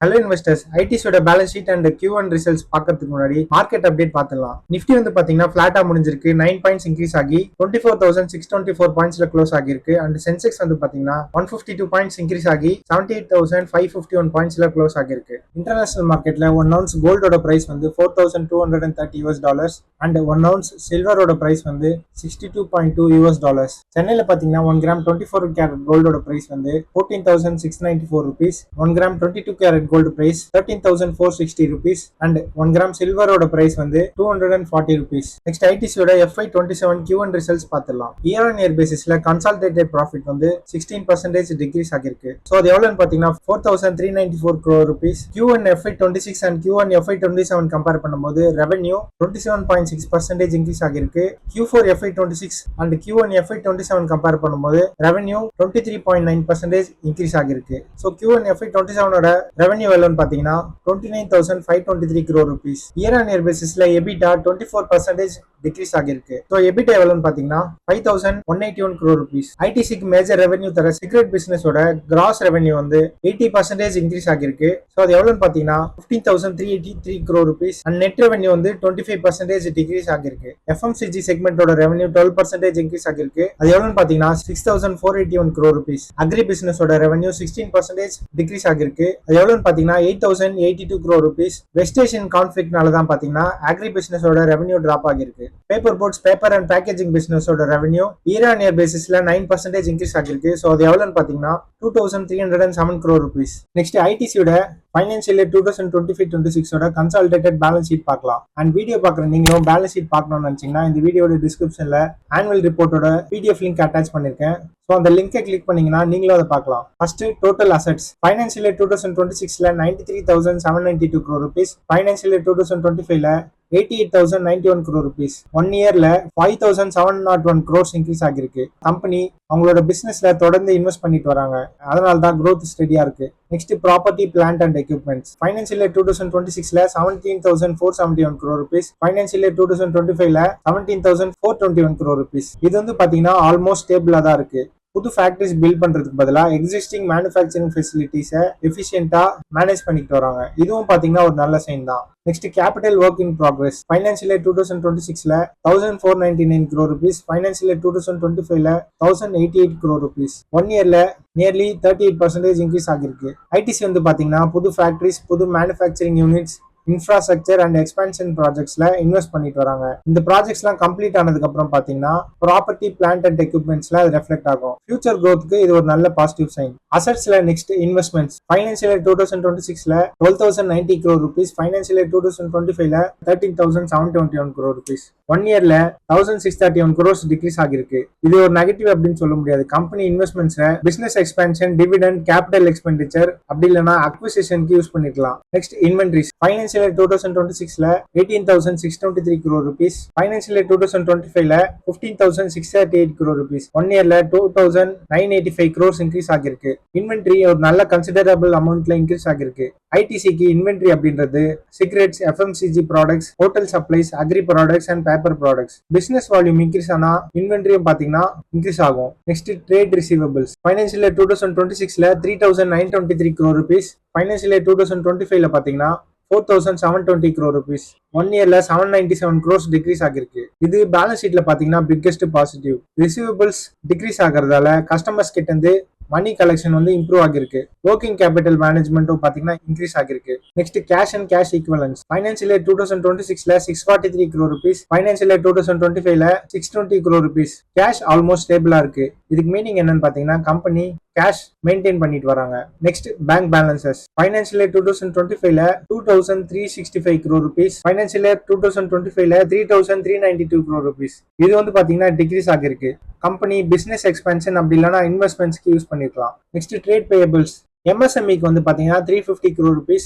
Hello investors, ஐடிஸோட balance sheet and Q1 results பார்க்கறதுக்கு முன்னாடி மார்க்கெட் அப்டேட் பார்த்துடலாம். நிஃப்டி வந்து பாத்தீங்கன்னா ஃபிளாட்டா முடிஞ்சிருக்கு. 9 பாயிண்ட்ஸ் இன்க்ரீஸ் ஆகி 24,624 பாயிண்ட்ஸ்ல க்ளோஸ் ஆகிருக்கு. அண்ட் சென்செக்ஸ் வந்து பாத்தீங்கன்னா 152 பாயிண்ட்ஸ் இன்க்ரீஸ் ஆகி 78,551 பாயிண்ட்ஸ்ல க்ளோஸ் ஆகிருக்கு. இன்டர்நேஷனல் மார்க்கெட்ல 1 ounce கோல்டோட பிரைஸ் வந்து $4,230 அண்ட் 1 ounce சில்வரோட பிரைஸ் வந்து $62.2. சென்னையில பாத்தீங்கன்னா 1 கிராம் 24 கேரட் கோல்டோட பிரைஸ் வந்து 14,694 rupees. 1 gram 22 carrot gold price 13,460 rupees and 1 gram silver ஓட price வந்து 240 rupees. Next ITC ஓட FY27 Q1 results பார்த்துடலாம். Year on year basisல consolidated profit வந்து 16% decrease ஆகிருக்கு. So அது எவ்வளவுன்னு பாத்தீங்கன்னா 4,394 crore rupees. Q1 FY26 and Q1 FY27 compare பண்ணும்போது revenue 27.6% increase ஆகிருக்கு. Q4 FY26 and Q1 FY27 compare பண்ணும்போது revenue 23.9% increase ஆகிருக்கு. So Q1 FY27 ஓட ரெவன்யூ எவ்வளவுன்னு பாத்தீங்கன்னா 29,523 crore rupees. Year on year பேசிஸ்ல EBITDA 24% டிக்ரீஸ் ஆகிருக்கு. ஸோ EBITDA எவ்வளவுன்னு பாத்தீங்கன்னா 5,181 crore rupees. ஐடிசிக்கு மேஜர் ரெவன்யூ தர சீக்ரெட் பிசினஸோட கிராஸ் ரெவன்யூ வந்து 80% இன்க்ரீஸ் ஆகிருக்கு. ஸோ அது எவ்வளவுன்னு பாத்தீங்கன்னா 15,383 crore rupees and net revenue வந்து 25% டிக்ரீஸ் ஆகிருக்கு. எஃப்எம்சிஜி செக்மெண்டோட ரெவன்யூ 12% இன்க்ரீஸ் ஆகிருக்கு. அது எவ்வளவுன்னு பாத்தீங்கன்னா 6,481 crore rupees. அக்ரி பிசினஸோட ரெவன்யூ 16% டிக்ரீஸ் ஆகிருக்கு. அது எவ்வளவுன்னு பாத்தீங்கன்னா 8,082 crore rupees. வெஸ்ட் ஏஷியன் கான்ஃபிளிக்ட்னால தான் பாத்தீங்கன்னா அக்ரி பிசினஸோட ரெவன்யூ டிராப் ஆகிருக்கு. Paper boards paper and packaging பிசினஸோட ரெவன்யூ இயர் ஆன் இயர் பேசிஸ்ல 9% இன்க்ரீஸ் ஆகிருக்கு. ஸோ அது எவ்வளவுன்னு பாத்தீங்கன்னா 2,307 crore rupees. நெக்ஸ்ட் ஐடிசியோட ஃபைனான்சியல் இயர் 2025-26 ஓட கன்சாலிடேட்டட் பேலன்ஸ் ஷீட் பார்க்கலாம். அண்ட் வீடியோ பார்க்குற நீங்களும் பேலன்ஸ் ஷீட் பார்க்கணும்னு நினைச்சீங்கன்னா இந்த வீடியோட டிஸ்கிரிப்ஷன்ல ஆனுவல் ரிப்போர்ட்டோட PDF லிங்க் அட்டாச் பண்ணிருக்கேன். ஸோ அந்த லிங்கை கிளிக் பண்ணீங்கன்னா நீங்களும் அதை பார்க்கலாம். First total assets financial year 2026ல 93,792 crore rupees. ஃபைனான்சியல் இயர் 2025ல 88,091 crore rupees. 1 இயர்ல 5,701 crores இன்க்ரீஸ் ஆகிருக்கு. கம்பெனி அவங்களோட பிசினஸ்ல தொடர்ந்து இன்வெஸ்ட் பண்ணிட்டு வராங்க. அதனால தான் growth ஸ்டெடியா இருக்கு. Next property plant and equipments financial year 2026ல 17,471 crore rupees. ஃபைனான்சியல் இயர் 2025ல 17,421 crore rupees. இது வந்து பாத்தீங்கன்னா ஆல்மோஸ்ட் ஸ்டேபிளா தான் இருக்கு. புது ஃபேக்டரிஸ் பில்ட் பண்றதுக்கு பதிலா எக்ஸிஸ்டிங் மேனுஃபேக்சரிங் ஃபெசிலிட்டிஸை எஃபிஷியன்ட்டா மேனேஜ் பண்ணிட்டு வராங்க. இதுவும் பாத்தீங்கன்னா ஒரு நல்ல சைன் தான். Next capital work in progress financial year 2026ல 1,499 crore rupees. ஃபைனான்சியல் இயர் 2025ல 1,088 crore rupees. 1 இயர்ல நியர்லி 38% இன்க்ரீஸ் ஆகிருக்கு. ஐடிசி வந்து பாத்தீங்கன்னா புது ஃபேக்டரிஸ் புது manufacturing units infrastructure and expansion ப்ராஜெக்ட்ஸ்ல இன்வெஸ்ட் பண்ணிட்டு வராங்க. இந்த ப்ராஜெக்ட்ஸ்லாம் கம்ப்ளீட் ஆனதுக்கு அப்புறம் பாத்தீங்கன்னா ப்ராப்பர்ட்டி பிளான்ட் அண்ட் எக்யூப்மெண்ட்ஸ்ல அது ரெஃப்ளெக்ட் ஆகும். ஃபியூச்சர் growthக்கு இது ஒரு நல்ல பாசிட்டிவ் சைன். அசெட்ஸ்ல நெக்ஸ்ட் இன்வெஸ்ட்மெண்ட்ஸ் ஃபைனான்சியல் இயர் 2026ல 12,090 crore rupees. ஃபைனான்சியல் இயர் 2025ல 13,721 crore rupees. 1 இயர்ல 1,631 crores டிக்ரீஸ் ஆகிருக்கு. இது ஒரு நெகட்டிவ் அப்படின்னு சொல்ல முடியாது. கம்பெனி இன்வெஸ்ட்மெண்ட்ஸ்ல business expansion dividend capital expenditure அப்படி இல்லைன்னா அக்விசிஷனுக்கு யூஸ் பண்ணிக்கலாம். நெக்ஸ்ட் இன்வென்ட்ரிஸ் ஃபைனான்சியல் இயர் 2026ல 18,623 crore rupees. ஃபைனான்சியல் இயர் 2025ல 15,638 crore rupees. 1 இயர்ல 2,985 crores இன்க்ரீஸ் ஆகிருக்கு. இன்வென்ட்ரி ஒரு நல்ல கன்சிடரபிள் அமௌண்ட்ல இன்க்ரீஸ் ஆகிருக்கு. ஐடிசிக்கு இன்வென்ட்ரி அப்படின்றது cigarettes, FMCG products, hotel supplies, agri products and paper products. Business volume increase ஆனா இன்வென்ட்ரியும் பாத்தீங்கன்னா இன்க்ரீஸ் ஆகும். Next trade receivables financial year 2026ல 3,923 crore rupees. ஃபைனான்சியல் இயர் 2025ல பாத்தீங்கன்னா 4,720 crore rupees. 1 இயர்ல 797 crores டிக்ரீஸ் ஆகிருக்கு. இது பேலன்ஸ் ஷீட்ல பாத்தீங்கன்னா பிக்கெஸ்ட் பாசிட்டிவ். ரிசீவபிள்ஸ் டிக்ரீஸ் ஆகிறதால கஸ்டமர்ஸ் கிட்ட இருந்து மணி கலெக்ஷன் வந்து இம்ப்ரூவ் ஆகிருக்கு. ஒர்க்கிங் கேபிட்டல் மேனேஜ்மெண்ட்டும் பாத்தீங்கன்னா இன்க்ரீஸ் ஆகிருக்கு. Next cash and cash equivalents financial year 2026ல 643 crore rupees. ஃபைனான்சியல் இயர் 2025ல 620 crore rupees. கேஷ் ஆல்மோஸ்ட் ஸ்டேபிளா இருக்கு. இதுக்கு மீனிங் என்னன்னு பாத்தீங்கன்னா கம்பெனி கேஷ் மெயின்டைன் பண்ணிட்டு வராங்க. Next bank balances financial year 2025ல 2,365 crore rupees. ஃபைனான்சியல் இயர் 2025ல 3,392 crore rupees. இது வந்து பாத்தீங்கன்னா டிக்ரீஸ் ஆகிருக்கு. கம்பெனி பிசினஸ் எக்ஸ்பான்ஷன் அப்படி இல்லைன்னா இன்வெஸ்ட்மெண்ட்ஸ்க்கு யூஸ் பண்ணிருக்கலாம். நெக்ஸ்ட் ட்ரேட் பேயபிள்ஸ் எம்எஸ்எம்இக்கு வந்து பாத்தீங்கன்னா 350 crore rupees.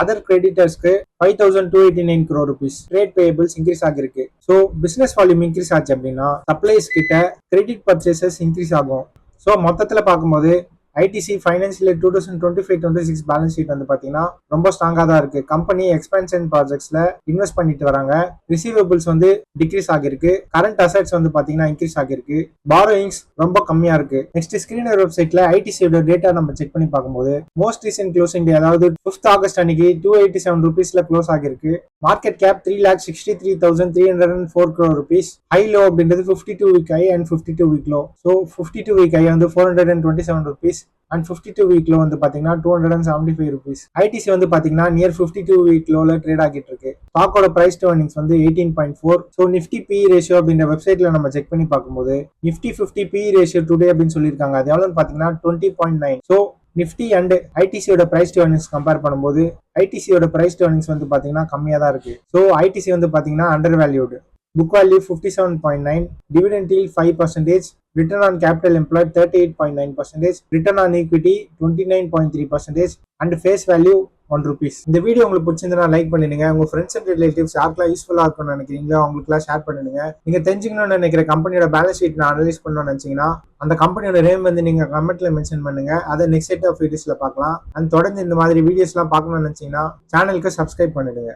அதர் கிரெடிட்டர்ஸ்க்கு 5,289 crore rupees. Trade payables increase ஆகிருக்கு. ஸோ பிசினஸ் வால்யூம் இன்க்ரீஸ் ஆச்சு அப்படின்னா சப்ளைஸ் கிட்ட கிரெடிட் பர்ச்சேசஸ் இன்க்ரீஸ் ஆகும். ஸோ மொத்தத்தில் பார்க்கும்போது ஐடிசி ஃபைனான்சியல் 2025-26 பேலன்ஸ் ஷீட் வந்து பாத்தீங்கன்னா ரொம்ப ஸ்ட்ராங்கா தான் இருக்கு. கம்பெனி எக்ஸ்பென்ஷன் ப்ராஜெக்ட்ஸ்ல இன்வெஸ்ட் பண்ணிட்டு வராங்க. ரிசீவபிள்ஸ் வந்து டிக்ரீஸ் ஆகிருக்கு. கரண்ட் அசெட்ஸ் வந்து பாத்தீங்கன்னா இன்க்ரீஸ் ஆகிருக்கு. பாரோயிங்ஸ் ரொம்ப கம்மியா இருக்கு. நெக்ஸ்ட் ஸ்கிரீனர் வெப்சைட்ல ஐடிசியோட டேட்டா நம்ம செக் பண்ணி பார்க்கும்போது மோஸ்ட் ரீசென்ட் க்ளோசிங் டே அதாவது 5th ஆகஸ்ட் அன்னைக்கு 287 rupeesல க்ளோஸ் ஆகிருக்கு. Market cap 3,63,304 crore rupees. High low அப்படின்றது 52 week high and 52 week low. So 52 week high வந்து 427 rupees அண்ட் 52 week low வந்து பாத்தீங்கன்னா 275 rupees. ஐடிசி வந்து பாத்தீங்கன்னா நியர் 52 week lowல ட்ரேட் ஆகிட்டு இருக்கு. ஸ்டாக்கோட பிரைஸ் டு earnings வந்து 18.4. ஸோ நிஃப்டி பி ரேஷியோ அப்படின்ற வெப்சைட்ல நம்ம செக் பண்ணி பார்க்கும்போது நிஃப்டி 50 பி ரேஷியோ டுடே அப்படின்னு சொல்லியிருக்காங்க. அது எவ்வளவுன்னு பாத்தீங்கன்னா 20.9. ஸோ நிஃப்டி அண்ட் ஐடிசியோட பிரைஸ் டு earnings கம்பேர் பண்ணும்போது ஐடிசியோட பிரைஸ் டு earnings வந்து பாத்தீங்கன்னா கம்மியா தான் இருக்கு. ஸோ ஐடிசி வந்து பாத்தீங்கன்னா under valued. Book value 57.9, dividend yield 5%, return on capital employed 38.9%, return on equity 29.3%, and face value 1 rupees. இந்த வீடியோ உங்களுக்கு பிடிச்சிருந்தா லைக் பண்ணிடுங்க. உங்க ஃப்ரெண்ட்ஸ் அண்ட் ரிலேட்டிவ்ஸ் யாருக்கெல்லாம் யூஸ்ஃபுல்லா இருக்கும்னு நினைக்கிறீங்களோ அவங்களுக்குலாம் ஷேர் பண்ணிடுங்க. நீங்க தெரிஞ்சுக்கணும்னு நினைக்கிற கம்பெனியோட பேலன்ஸ் ஷீட் நான் அனலைஸ் பண்ணணும்னு நினைச்சீங்கன்னா அந்த கம்பெனியோட நேம் வந்து நீங்க கமெண்ட்ல மென்ஷன் பண்ணுங்க. அதை நெக்ஸ்ட் செட் ஆஃப் வீடியோஸ்ல பார்க்கலாம். அண்ட் தொடர்ந்து இந்த மாதிரி வீடியோஸ்லாம் பார்க்கணும்னு நினைச்சீங்கன்னா சேனலுக்கு சப்ஸ்கிரைப் பண்ணிடுங்க.